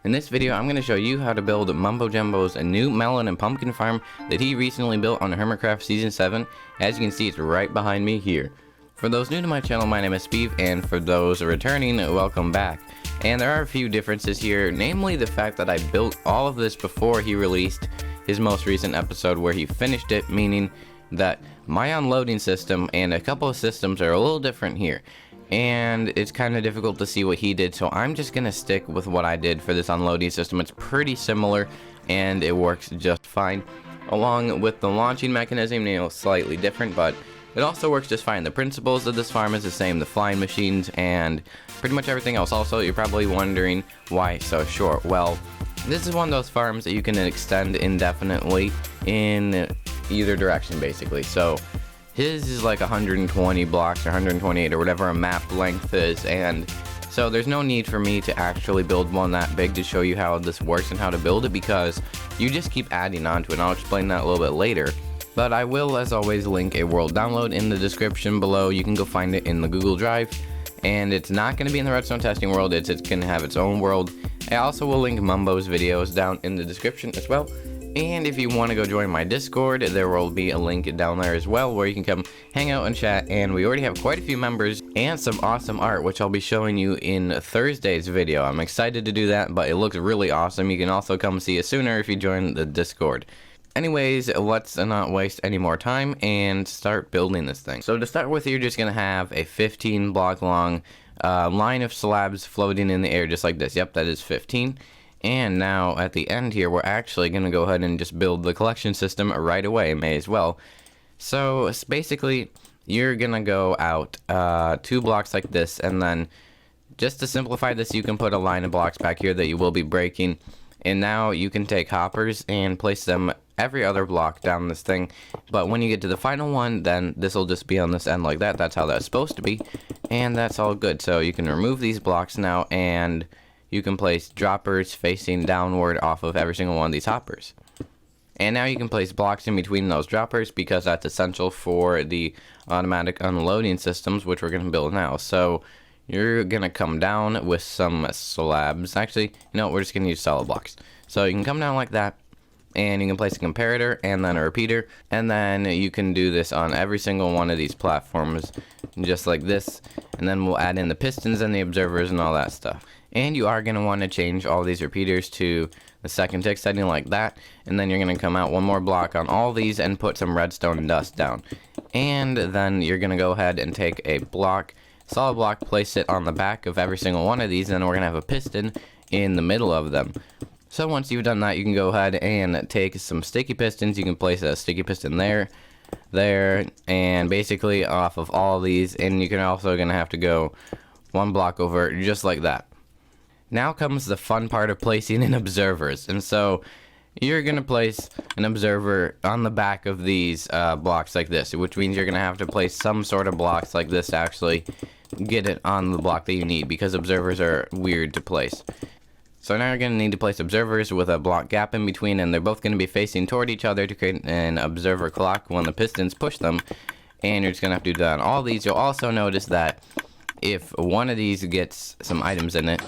In this video, I'm going to show you how to build Mumbo Jumbo's new melon and pumpkin farm that he recently built on Hermitcraft Season 7. As you can see, it's right behind me here. For those new to my channel, my name is Steve, and for those returning, welcome back. And there are a few differences here, namely the fact that I built all of this before he released his most recent episode where he finished it, meaning that my unloading system and a couple of systems are a little different here. And it's kind of difficult to see what he did, so I'm just gonna stick with what I did for this unloading system. It's pretty similar and it works just fine, along with the launching mechanism, slightly different, but it also works just fine. The principles of this farm is the same, the flying machines and pretty much everything else. Also, you're probably wondering why so short. Well, this is one of those farms that you can extend indefinitely in either direction, basically. So his is like 120 blocks or 128 or whatever a map length is, and so there's no need for me to actually build one that big to show you how this works and how to build it, because you just keep adding on to it, and I'll explain that a little bit later. But I will, as always, link a world download in the description below. You can go find it in the Google Drive, and it's not going to be in the redstone testing world, it's going to have its own world. I also will link Mumbo's videos down in the description as well. And if you want to go join my Discord, there will be a link down there as well where you can come hang out and chat. And we already have quite a few members and some awesome art, which I'll be showing you in Thursday's video. I'm excited to do that, but it looks really awesome. You can also come see us sooner if you join the Discord. Anyways, let's not waste any more time and start building this thing. So to start with, you're just going to have a 15 block long line of slabs floating in the air just like this. Yep, that is 15. And now at the end here, we're actually going to go ahead and just build the collection system right away. May as well. So it's basically, you're going to go out 2 blocks like this, and then just to simplify this, you can put a line of blocks back here that you will be breaking. And now you can take hoppers and place them every other block down this thing. But when you get to the final one, then this will just be on this end like that. That's how that's supposed to be. And that's all good. So you can remove these blocks now, and you can place droppers facing downward off of every single one of these hoppers. And now you can place blocks in between those droppers, because that's essential for the automatic unloading systems, which we're going to build now. So you're going to come down with some slabs. Actually, we're just going to use solid blocks. So you can come down like that, and you can place a comparator and then a repeater. And then you can do this on every single one of these platforms, just like this. And then we'll add in the pistons and the observers and all that stuff. And you are going to want to change all these repeaters to the second tick setting like that. And then you're going to come out one more block on all these and put some redstone dust down. And then you're going to go ahead and take a block, solid block, place it on the back of every single one of these, and then we're going to have a piston in the middle of them. So once you've done that, you can go ahead and take some sticky pistons. You can place a sticky piston there, and basically off of all of these. And you can also going to have to go one block over just like that. Now comes the fun part of placing in observers. And so you're going to place an observer on the back of these blocks like this, which means you're going to have to place some sort of blocks like this to actually get it on the block that you need, because observers are weird to place. So now you're going to need to place observers with a block gap in between, and they're both going to be facing toward each other to create an observer clock when the pistons push them. And you're just going to have to do that on all these. You'll also notice that if one of these gets some items in it,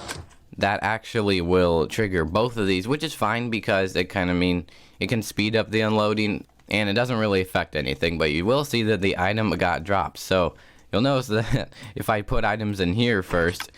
that actually will trigger both of these, which is fine, because it it can speed up the unloading, and it doesn't really affect anything. But you will see that the item got dropped. So you'll notice that if I put items in here first,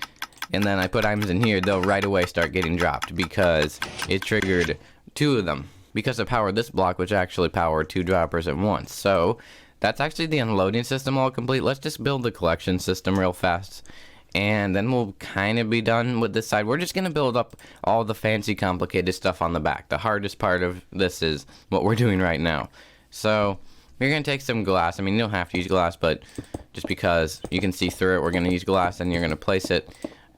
and then I put items in here, they'll right away start getting dropped, because it triggered 2 of them, because it powered this block, which actually powered 2 droppers at once. So that's actually the unloading system all complete. Let's just build the collection system real fast, and then we'll kind of be done with this side. We're just going to build up all the fancy complicated stuff on the back. The hardest part of this is what we're doing right now. So you're going to take some glass. I mean, you don't have to use glass, but just because you can see through it, we're going to use glass, and you're going to place it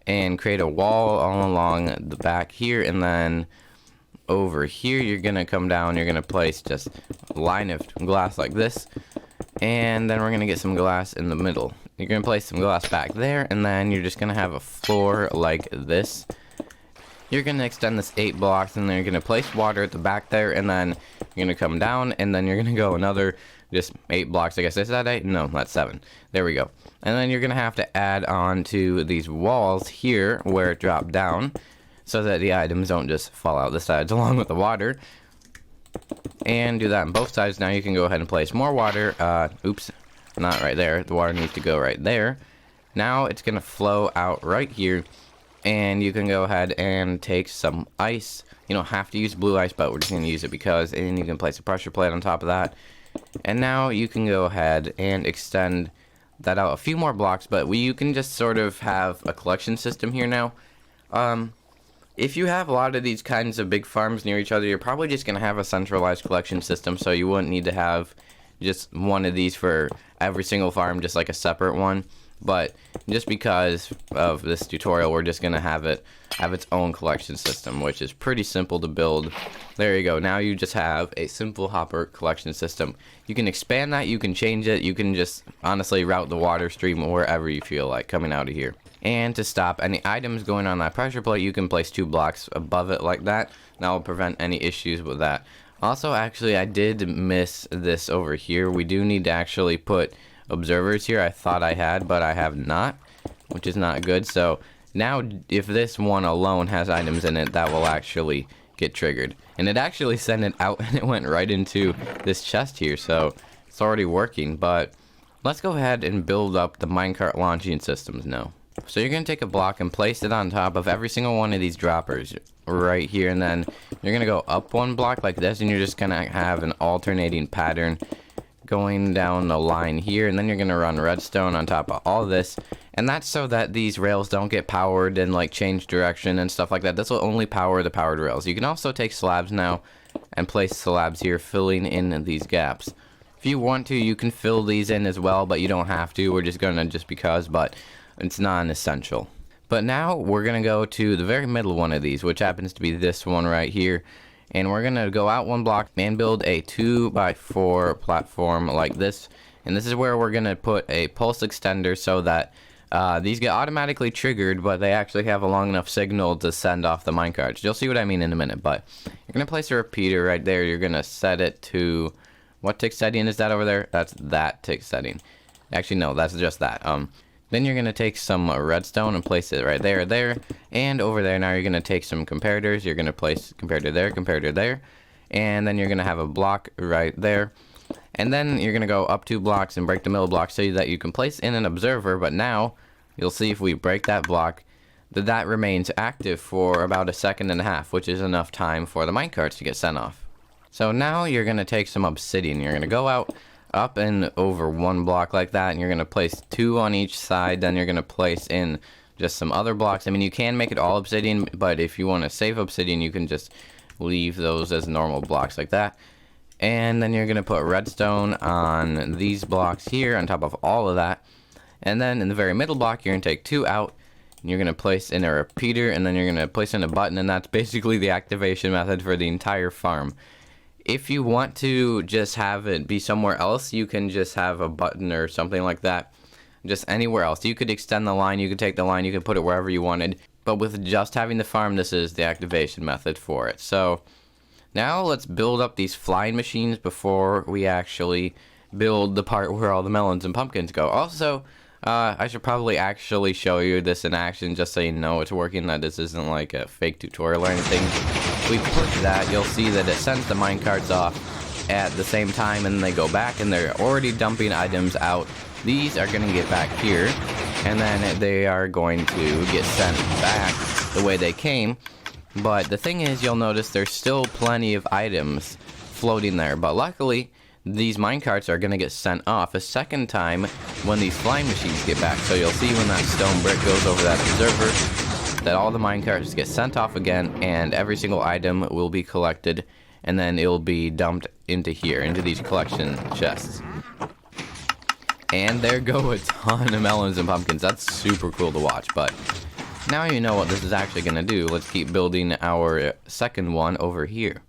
and create a wall all along the back here. And then over here, you're going to come down, you're going to place just a line of glass like this. And then we're going to get some glass in the middle. You're going to place some glass back there, and then you're just going to have a floor like this. You're going to extend this 8 blocks, and then you're going to place water at the back there, and then you're going to come down, and then you're going to go another just 8 blocks. I guess, is that 8? No, that's 7. There we go. And then you're going to have to add on to these walls here where it dropped down. so that the items don't just fall out the sides along with the water. And do that on both sides. Now you can go ahead and place more water. Oops, not right there. The water needs to go right there. Now it's gonna flow out right here, and you can go ahead and take some ice. You don't have to use blue ice, but we're just gonna use it because, and you can place a pressure plate on top of that. And now you can go ahead and extend that out a few more blocks, but you can just sort of have a collection system here now. If you have a lot of these kinds of big farms near each other, you're probably just going to have a centralized collection system, so you wouldn't need to have just one of these for every single farm, just like a separate one. But just because of this tutorial, we're just going to have its own collection system, which is pretty simple to build. There you go. Now you just have a simple hopper collection system. You can expand that, you can change it, you can just honestly route the water stream wherever you feel like coming out of here. And to stop any items going on that pressure plate, you can place 2 blocks above it like that. That will prevent any issues with that. Also, actually, I did miss this over here. We do need to actually put observers here. I thought I had, but I have not, which is not good. So now if this one alone has items in it, that will actually get triggered. And it actually sent it out and it went right into this chest here. So it's already working, but let's go ahead and build up the minecart launching systems now. So you're going to take a block and place it on top of every single one of these droppers right here, and then you're going to go up 1 block like this, and you're just going to have an alternating pattern going down the line here, and then you're going to run redstone on top of all this, and that's so that these rails don't get powered and like change direction and stuff like that. This will only power the powered rails. You can also take slabs now and place slabs here, filling in these gaps. If you want to, you can fill these in as well, but you don't have to. We're just going to just because, but it's non-essential. But now we're going to go to the very middle one of these, which happens to be this one right here. And we're going to go out 1 block and build a 2x4 platform like this. And this is where we're going to put a pulse extender so that these get automatically triggered, but they actually have a long enough signal to send off the minecarts. You'll see what I mean in a minute, but you're going to place a repeater right there. You're going to set it to, what tick setting is that over there? That's that tick setting. Actually, no, that's just that. Then you're going to take some redstone and place it right there, and over there. Now you're going to take some comparators. You're going to place comparator there, and then you're going to have a block right there. And then you're going to go up 2 blocks and break the middle block so that you can place in an observer. But now you'll see if we break that block, that remains active for about 1.5 seconds, which is enough time for the minecarts to get sent off. So now you're going to take some obsidian. You're going to go out up and over 1 block like that, and you're going to place 2 on each side. Then you're going to place in just some other blocks. I mean, you can make it all obsidian, but if you want to save obsidian, you can just leave those as normal blocks like that. And then you're going to put redstone on these blocks here on top of all of that. And then in the very middle block, you're going to take 2 out, and you're going to place in a repeater, and then you're going to place in a button, and that's basically the activation method for the entire farm. If you want to just have it be somewhere else, you can just have a button or something like that, just anywhere else. You could extend the line, you could take the line, you could put it wherever you wanted. But with just having the farm, this is the activation method for it. So now let's build up these flying machines before we actually build the part where all the melons and pumpkins go. Also, I should probably actually show you this in action just so you know it's working, that this isn't like a fake tutorial or anything. If we push that, you'll see that it sends the minecarts off at the same time, and they go back and they're already dumping items out. These are going to get back here, and then they are going to get sent back the way they came. But the thing is, you'll notice there's still plenty of items floating there, but luckily these minecarts are going to get sent off a second time when these flying machines get back. So you'll see when that stone brick goes over that observer that all the minecarts get sent off again, and every single item will be collected, and then it'll be dumped into here, into these collection chests. And there go a ton of melons and pumpkins. That's super cool to watch, but now you know what this is actually going to do. Let's keep building our second one over here.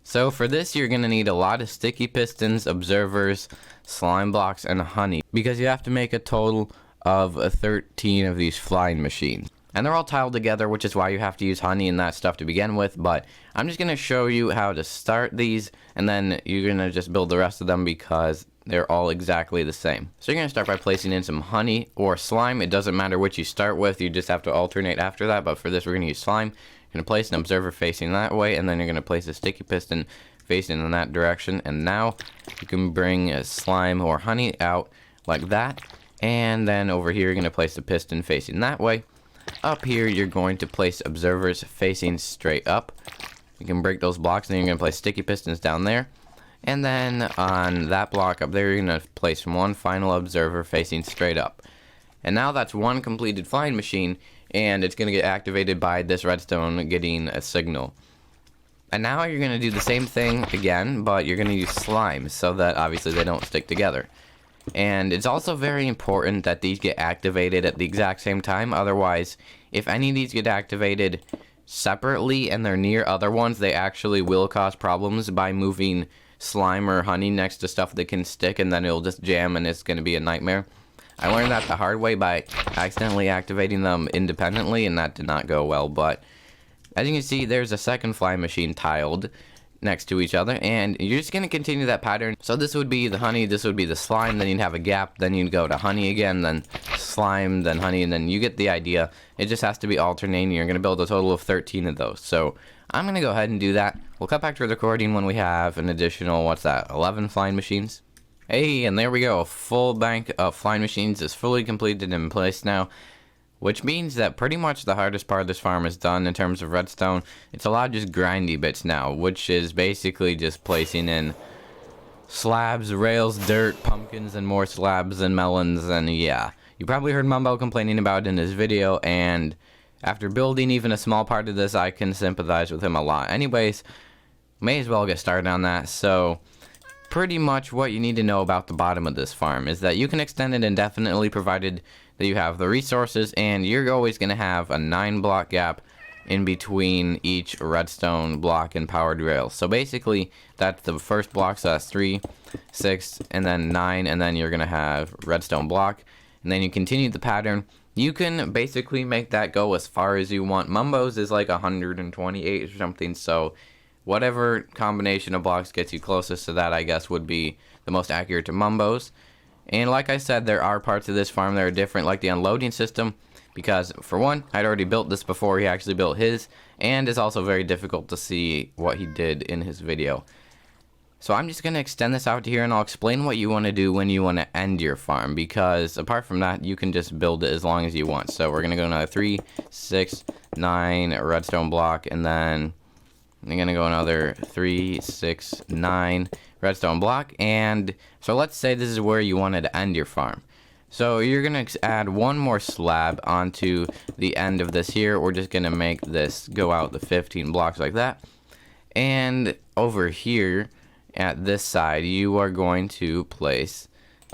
So for this, you're going to need a lot of sticky pistons, observers, slime blocks, and honey, because you have to make a total of 13 of these flying machines. And they're all tiled together, which is why you have to use honey and that stuff to begin with. But I'm just going to show you how to start these, and then you're going to just build the rest of them because they're all exactly the same. So you're going to start by placing in some honey or slime. It doesn't matter which you start with, you just have to alternate after that. But for this, we're going to use slime. You're going to place an observer facing that way, and then you're going to place a sticky piston facing in that direction. And now you can bring a slime or honey out like that. And then over here, you're going to place a piston facing that way. Up here, you're going to place observers facing straight up. You can break those blocks, and then you're going to place sticky pistons down there. And then on that block up there, you're going to place one final observer facing straight up. And now that's one completed flying machine, and it's going to get activated by this redstone getting a signal. And now you're going to do the same thing again, but you're going to use slime so that obviously they don't stick together. And it's also very important that these get activated at the exact same time. Otherwise, if any of these get activated separately and they're near other ones, they actually will cause problems by moving slime or honey next to stuff that can stick, and then it'll just jam and it's going to be a nightmare. I learned that the hard way by accidentally activating them independently, and that did not go well. But as you can see, there's a second flying machine tiled next to each other, and you're just going to continue that pattern. So this would be the honey, this would be the slime, then you'd have a gap, then you'd go to honey again, then slime, then honey, and then you get the idea. It just has to be alternating. You're going to build a total of 13 of those. So I'm going to go ahead and do that. We'll cut back to the recording when we have an additional, 11 flying machines. Hey, and there we go. A full bank of flying machines is fully completed and in place now, which means that pretty much the hardest part of this farm is done in terms of redstone. It's a lot of just grindy bits now, which is basically just placing in slabs, rails, dirt, pumpkins, and more slabs and melons, and yeah. You probably heard Mumbo complaining about it in his video, and after building even a small part of this, I can sympathize with him a lot. Anyways, may as well get started on that. So pretty much what you need to know about the bottom of this farm is that you can extend it indefinitely provided that you have the resources, and you're always going to have a 9-block gap in between each redstone block and powered rail. So basically that's the first block, so that's 3, 6, and then 9, and then you're going to have redstone block, and then you continue the pattern. You can basically make that go as far as you want. Mumbo's is like 128 or something, so whatever combination of blocks gets you closest to that, I guess, would be the most accurate to Mumbo's. And like I said, there are parts of this farm that are different, like the unloading system, because for one, I'd already built this before he actually built his, and it's also very difficult to see what he did in his video. So I'm just going to extend this out to here, and I'll explain what you want to do when you want to end your farm, because apart from that, you can just build it as long as you want. So we're going to go another 3, 6, 9 redstone block, and then I'm going to go another 3, 6, 9 redstone block. And so let's say this is where you wanted to end your farm. So you're going to add one more slab onto the end of this here. We're just going to make this go out the 15 blocks like that. And over here at this side, you are going to place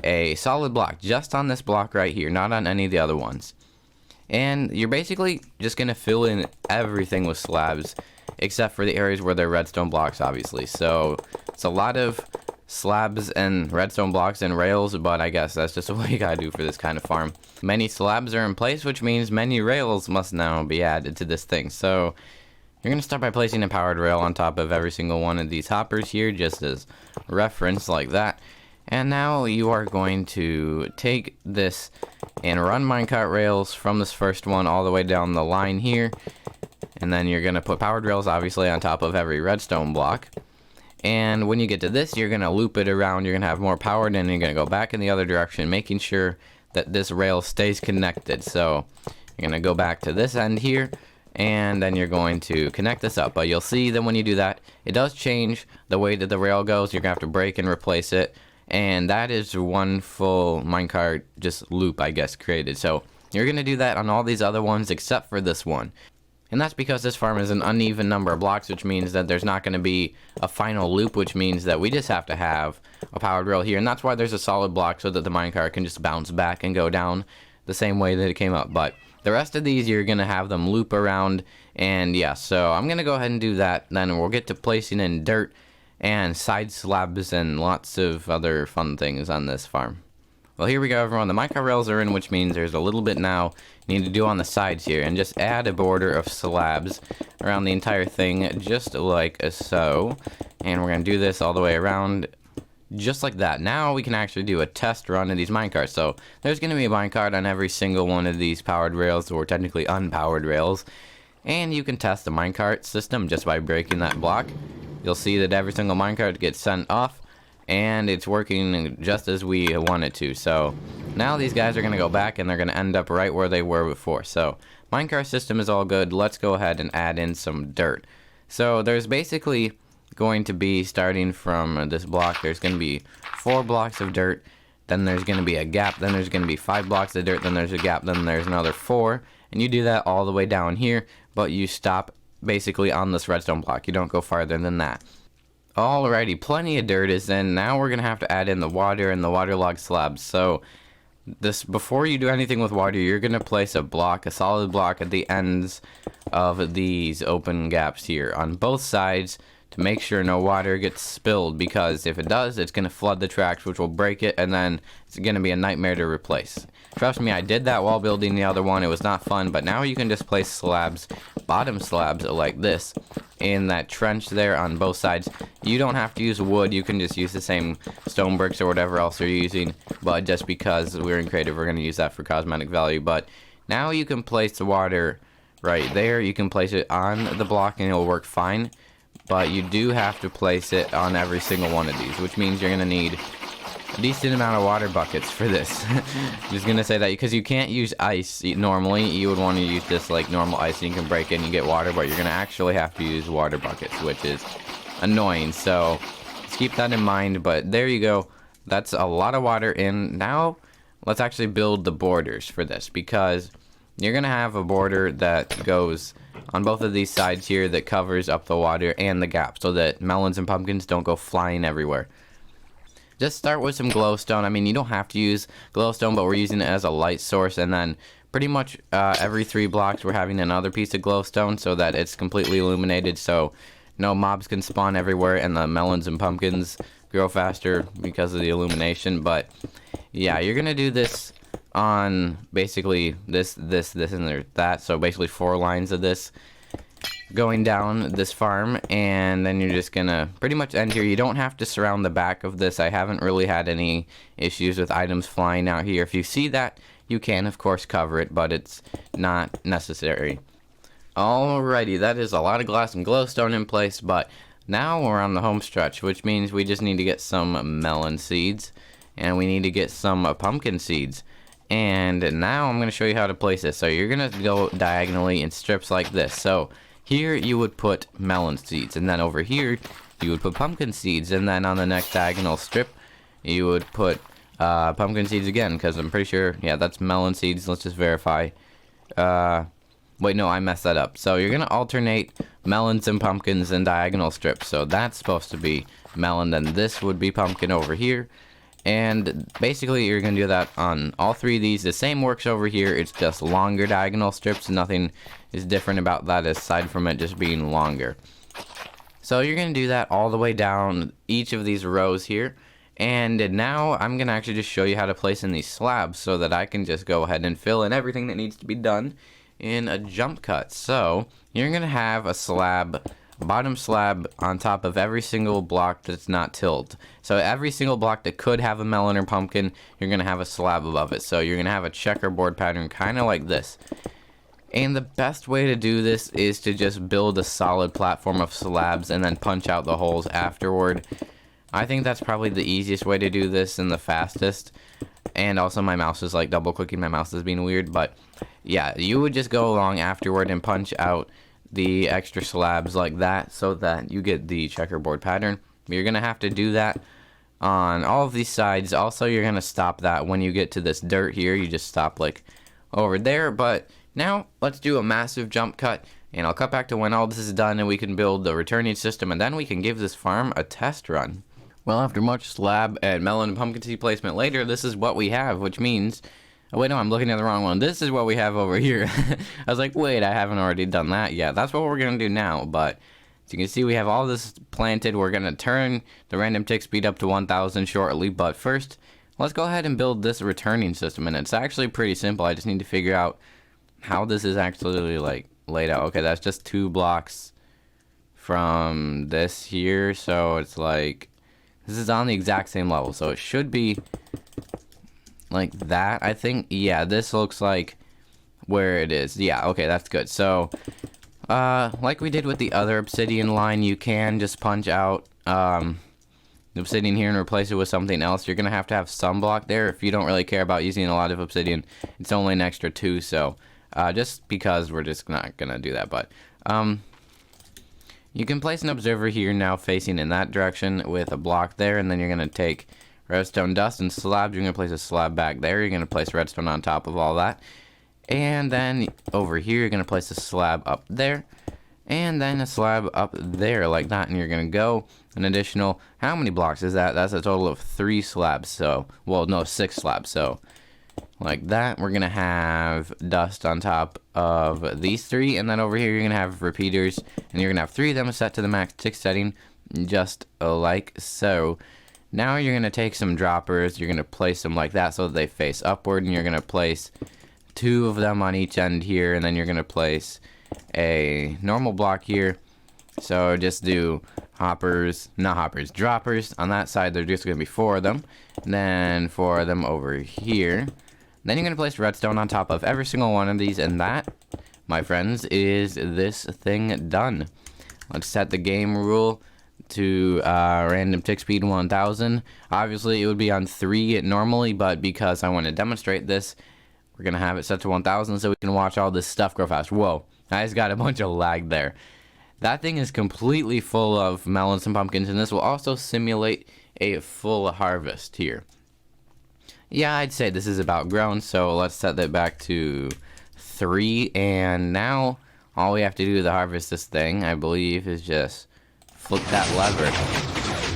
a solid block just on this block right here, not on any of the other ones. And you're basically just going to fill in everything with slabs, except for the areas where they're redstone blocks, obviously. So it's a lot of slabs and redstone blocks and rails, but I guess that's just what you gotta do for this kind of farm. Many slabs are in place, which means many rails must now be added to this thing. So you're gonna start by placing a powered rail on top of every single one of these hoppers here, just as reference, like that. And now you are going to take this and run minecart rails from this first one all the way down the line here. And then you're going to put powered rails, obviously, on top of every redstone block. And when you get to this, you're going to loop it around. You're going to have more powered, and you're going to go back in the other direction, making sure that this rail stays connected. So you're going to go back to this end here, and then you're going to connect this up. But you'll see that when you do that, it does change the way that the rail goes. You're going to have to break and replace it. And that is one full minecart just loop, I guess, created. So you're going to do that on all these other ones except for this one. And that's because this farm is an uneven number of blocks, which means that there's not going to be a final loop, which means that we just have to have a powered rail here. And that's why there's a solid block, so that the minecart can just bounce back and go down the same way that it came up. But the rest of these, you're going to have them loop around. And yeah, so I'm going to go ahead and do that. Then we'll get to placing in dirt and side slabs and lots of other fun things on this farm. Well, here we go, everyone. The minecart rails are in, which means there's a little bit now you need to do on the sides here, and just add a border of slabs around the entire thing, just like so. And we're going to do this all the way around, just like that. Now we can actually do a test run of these minecarts. So there's going to be a minecart on every single one of these powered rails, or technically unpowered rails. And you can test the minecart system just by breaking that block. You'll see that every single minecart gets sent off, and it's working just as we want it to. So now these guys are going to go back and they're going to end up right where they were before. So minecart system is all good. Let's go ahead and add in some dirt. So there's basically going to be, starting from this block, there's going to be 4 blocks of dirt, then there's going to be a gap, then there's going to be 5 blocks of dirt, then there's a gap, then there's another 4, and you do that all the way down here, but you stop basically on this redstone block. You don't go farther than that. Alrighty, plenty of dirt is in. Now we're going to have to add in the water and the waterlogged slabs. So this, before you do anything with water, you're going to place a block, a solid block at the ends of these open gaps here on both sides, to make sure no water gets spilled, because if it does, it's going to flood the tracks, which will break it, and then it's going to be a nightmare to replace. Trust me, I did that while building the other one. It was not fun, but now you can just place slabs, bottom slabs like this, in that trench there on both sides. You don't have to use wood. You can just use the same stone bricks or whatever else you're using, but just because we're in creative, we're going to use that for cosmetic value. But now you can place the water right there. You can place it on the block and it'll work fine. But you do have to place it on every single one of these, which means you're going to need a decent amount of water buckets for this. I'm just going to say that because you can't use ice normally. You would want to use this like normal ice and you can break it and you get water, but you're going to actually have to use water buckets, which is annoying. So just keep that in mind. But there you go. That's a lot of water in. Now let's actually build the borders for this, because you're going to have a border that goes on both of these sides here that covers up the water and the gap, so that melons and pumpkins don't go flying everywhere. Just start with some glowstone. I mean, you don't have to use glowstone, but we're using it as a light source, and then pretty much every 3 blocks we're having another piece of glowstone so that it's completely illuminated, so no mobs can spawn everywhere and the melons and pumpkins grow faster because of the illumination. But yeah, you're gonna do this on basically this, and there's that. So basically 4 lines of this going down this farm, and then you're just gonna pretty much end here. You don't have to surround the back of this. I haven't really had any issues with items flying out here. If you see that, you can of course cover it, but it's not necessary. Alrighty, that is a lot of glass and glowstone in place, but now we're on the home stretch, which means we just need to get some melon seeds, and we need to get some pumpkin seeds. And now I'm going to show you how to place this. So you're going to go diagonally in strips like this. So here you would put melon seeds, and then over here you would put pumpkin seeds, and then on the next diagonal strip you would put pumpkin seeds again, because I'm pretty sure, yeah, that's melon seeds. Let's just verify. Wait, no, I messed that up. So you're going to alternate melons and pumpkins in diagonal strips. So that's supposed to be melon, then this would be pumpkin over here. And basically you're going to do that on all 3 of these. The same works over here. It's just longer diagonal strips. Nothing is different about that aside from it just being longer. So you're going to do that all the way down each of these rows here. And now I'm going to actually just show you how to place in these slabs so that I can just go ahead and fill in everything that needs to be done in a jump cut. So you're going to have a slab, bottom slab on top of every single block that's not tilled. So every single block that could have a melon or pumpkin, you're going to have a slab above it. So you're going to have a checkerboard pattern kind of like this. And the best way to do this is to just build a solid platform of slabs and then punch out the holes afterward. I think that's probably the easiest way to do this and the fastest. And also my mouse is like double clicking, my mouse is being weird. But yeah, you would just go along afterward and punch out the extra slabs like that so that you get the checkerboard pattern. You're going to have to do that on all of these sides. Also, you're going to stop that when you get to this dirt here. You just stop like over there. But now let's do a massive jump cut, and I'll cut back to when all this is done and we can build the returning system, and then we can give this farm a test run. Well, after much slab and melon and pumpkin seed placement later, this is what we have, which means... Oh, wait, no, I'm looking at the wrong one. This is what we have over here. I was like, wait, I haven't already done that yet. That's what we're going to do now, but as you can see, we have all this planted. We're going to turn the random tick speed up to 1000 shortly, but first, let's go ahead and build this returning system, and it's actually pretty simple. I just need to figure out how this is actually, like, laid out. Okay, that's just 2 blocks from this here, so it's like, this is on the exact same level, so it should be like that, I think. Yeah, this looks like where it is. Yeah, okay, that's good. So like we did with the other obsidian line, you can just punch out, the obsidian here and replace it with something else. You're gonna have to have some block there if you don't really care about using a lot of obsidian. It's only an extra 2, so just because we're just not gonna do that. But you can place an observer here now facing in that direction with a block there, and then you're gonna take redstone dust and slabs. You're gonna place a slab back there. You're gonna place redstone on top of all that, and then over here you're gonna place a slab up there, and then a slab up there like that, and you're gonna go an additional, how many blocks is that? That's a total of 3 slabs. So, well, no, 6 slabs. So like that, we're gonna have dust on top of these 3, and then over here you're gonna have repeaters, and you're gonna have 3 of them set to the max tick setting, just like so. Now you're gonna take some droppers, you're gonna place them like that so that they face upward, and you're gonna place 2 of them on each end here, and then you're gonna place a normal block here. So just do droppers on that side. There's just gonna be 4 of them, and then 4 of them over here. Then you're gonna place redstone on top of every single one of these, and that, my friends, is this thing done. Let's set the game rule to random tick speed 1000. Obviously it would be on 3 normally, but because I want to demonstrate this, we're gonna have it set to 1000 so we can watch all this stuff grow fast. Whoa, I just got a bunch of lag there. That thing is completely full of melons and pumpkins, and this will also simulate a full harvest here. Yeah, I'd say this is about grown, so let's set that back to 3, and now all we have to do to harvest this thing, I believe, is just flip that lever.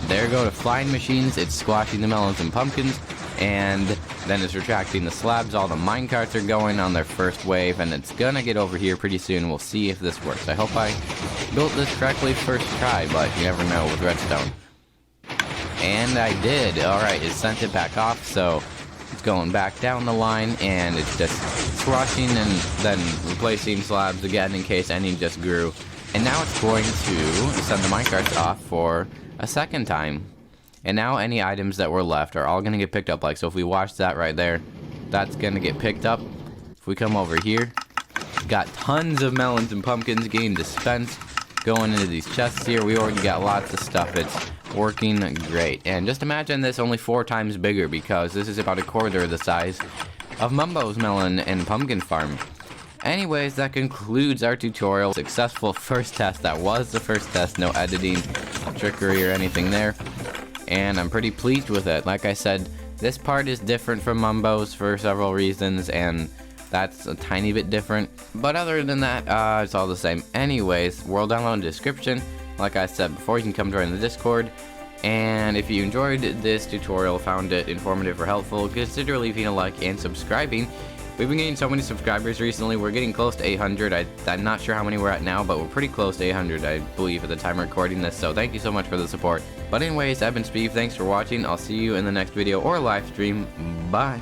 There go the flying machines. It's squashing the melons and pumpkins, and then it's retracting the slabs. All the minecarts are going on their first wave, and it's gonna get over here pretty soon. We'll see if this works. I hope I built this correctly first try, but you never know with redstone. And I did. Alright, it sent it back off, so it's going back down the line, and it's just squashing and then replacing slabs again in case any just grew. And now it's going to send the minecarts off for a second time. And now any items that were left are all going to get picked up. Like, so if we watch that right there, that's going to get picked up. If we come over here, got tons of melons and pumpkins getting dispensed, going into these chests here. We already got lots of stuff. It's working great. And just imagine this only 4 times bigger, because this is about a quarter of the size of Mumbo's melon and pumpkin farm. Anyways, that concludes our tutorial. Successful first test. That was the first test. No editing, trickery, or anything there. And I'm pretty pleased with it. Like I said, this part is different from Mumbo's for several reasons, and that's a tiny bit different. But other than that, it's all the same. Anyways, world download in the description. Like I said before, you can come join the Discord. And if you enjoyed this tutorial, found it informative or helpful, consider leaving a like and subscribing. We've been getting so many subscribers recently. We're getting close to 800. I'm not sure how many we're at now, but we're pretty close to 800, I believe, at the time of recording this. So thank you so much for the support. But anyways, I've been Speed. Thanks for watching. I'll see you in the next video or live stream. Bye.